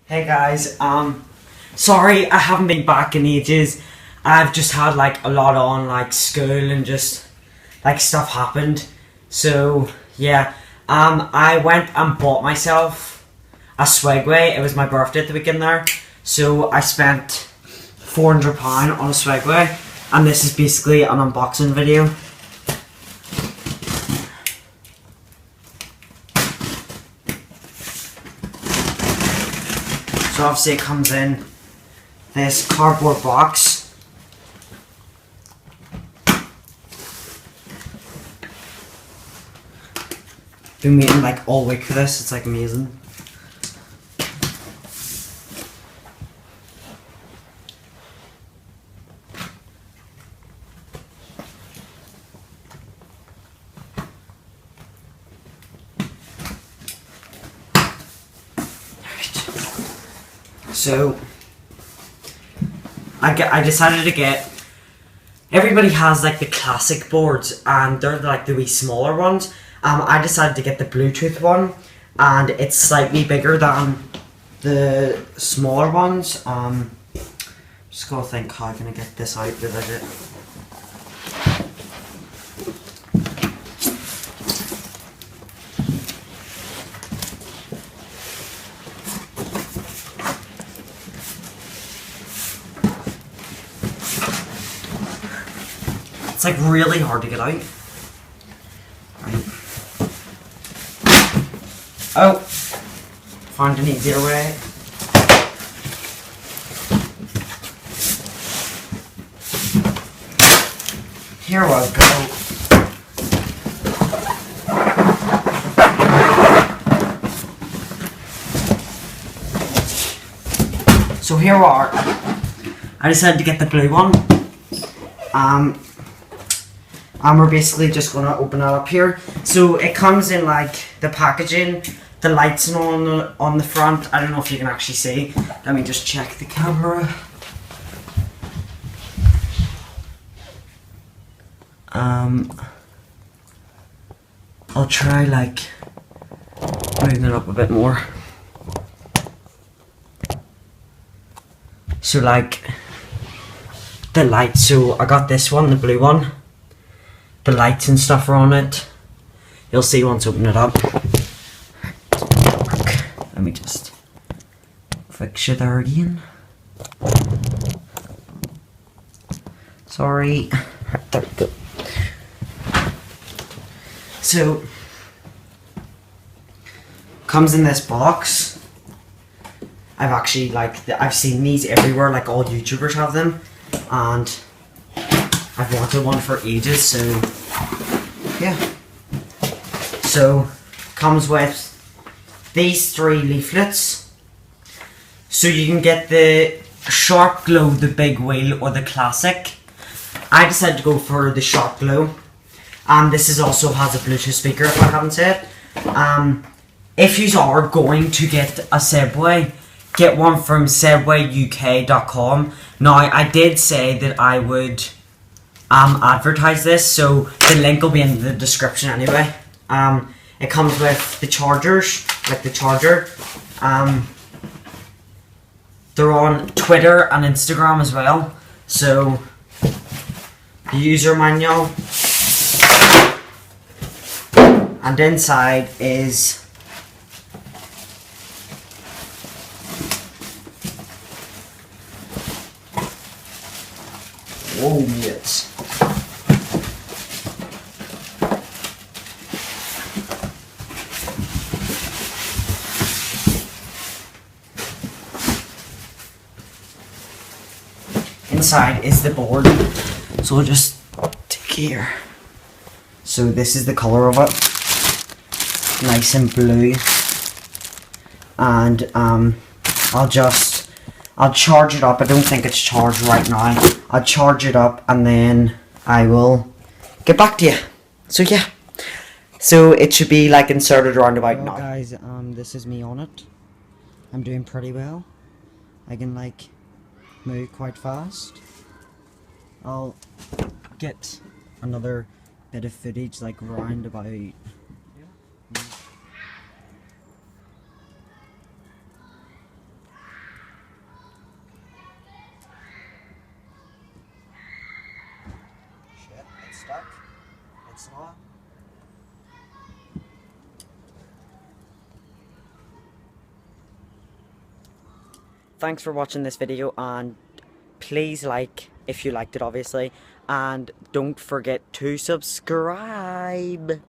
Hey guys, sorry I haven't been back in ages. I've just had like a lot on like school and just like stuff happened. So yeah, I went and bought myself a Sebway. It was my birthday at the weekend there. So I spent £400 on a Sebway, and this is basically an unboxing video. So obviously it comes in this cardboard box. Been waiting like all week for this, it's like amazing. So I decided to get, everybody has like the classic boards and they're like the wee smaller ones. I decided to get the Bluetooth one, and it's slightly bigger than the smaller ones. Just gotta think how I'm gonna get this out without it. It's like really hard to get out. Right. Oh, found an easier way. Here we go. So here we are. I decided to get the blue one. And we're basically just gonna open it up here. So it comes in like the packaging, the lights on the front. I don't know if you can actually see. Let me just check the camera. I'll try like moving it up a bit more. So like the lights. So I got this one, the blue one. The lights and stuff are on it. You'll see once I open it up. Let me just fix it there again. Sorry. There we go. So, comes in this box. I've actually I've seen these everywhere, like all YouTubers have them, and I've wanted one for ages, so yeah. So, comes with these 3 leaflets. So you can get the Sharp Glow, the big wheel, or the classic. I decided to go for the Sharp Glow. And this also has a Bluetooth speaker, if I haven't said. If you are going to get a Sebway, get one from sebwayuk.com. Now, I did say that I would advertise this, so the link will be in the description anyway. It comes with the chargers, like the charger. They're on Twitter and Instagram as well. So the user manual, and inside is whoa, yes. Inside is the board. So we'll just take here. So this is the colour of it. Nice and blue. And I'll charge it up. I don't think it's charged right now. I'll charge it up and then I will get back to you. So yeah. So it should be like inserted around about now. Guys, this is me on it. I'm doing pretty well. I can like move quite fast. I'll get another bit of footage like round about saw. Thanks for watching this video, and please like if you liked it, obviously, and don't forget to subscribe.